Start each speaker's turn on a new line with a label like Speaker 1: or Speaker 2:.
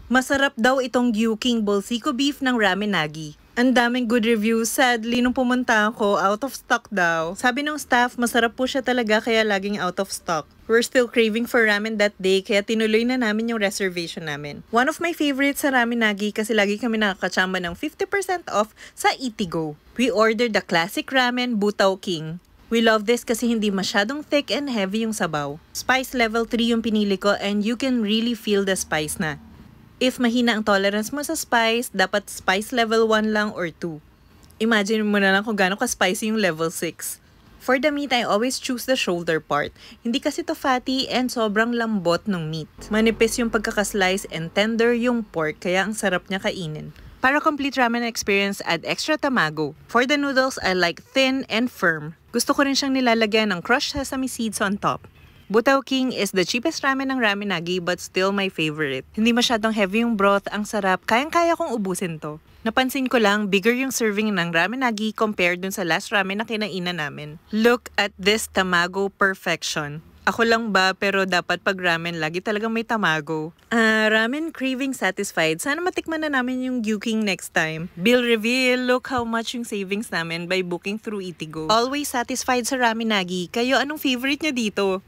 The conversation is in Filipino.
Speaker 1: Masarap daw itong Gyuking Bolsiko beef ng Ramenagi. Ang daming good reviews. Sadly, nung pumunta ako, out of stock daw. Sabi ng staff, masarap po siya talaga kaya laging out of stock. We're still craving for ramen that day kaya tinuloy na namin yung reservation namin. One of my favorites sa Ramenagi kasi lagi kami nakakachamba ng 50% off sa Eatigo. We ordered the classic ramen Butaw King. We love this kasi hindi masyadong thick and heavy yung sabaw. Spice level 3 yung pinili ko and you can really feel the spice na. If mahina ang tolerance mo sa spice, dapat spice level 1 lang or 2. Imagine mo na lang kung gaano ka-spicy yung level 6. For the meat, I always choose the shoulder part. Hindi kasi to fatty and sobrang lambot ng meat. Manipis yung pagkakaslice and tender yung pork kaya ang sarap niya kainin. Para complete ramen experience, add extra tamago. For the noodles, I like thin and firm. Gusto ko rin siyang nilalagyan ng crushed sesame seeds on top. Butaw King is the cheapest ramen ng Ramenagi but still my favorite. Hindi masyadong heavy yung broth, ang sarap, kayang-kaya kong ubusin to. Napansin ko lang, bigger yung serving ng Ramenagi compared dun sa last ramen na kinainan namin. Look at this tamago perfection. Ako lang ba, pero dapat pag ramen, lagi talagang may tamago. Ramen craving satisfied. Sana matikman na namin yung Gyuking next time. Bill reveal, look how much yung savings namin by booking through Eatigo. Always satisfied sa Ramenagi. Kayo, anong favorite nyo dito?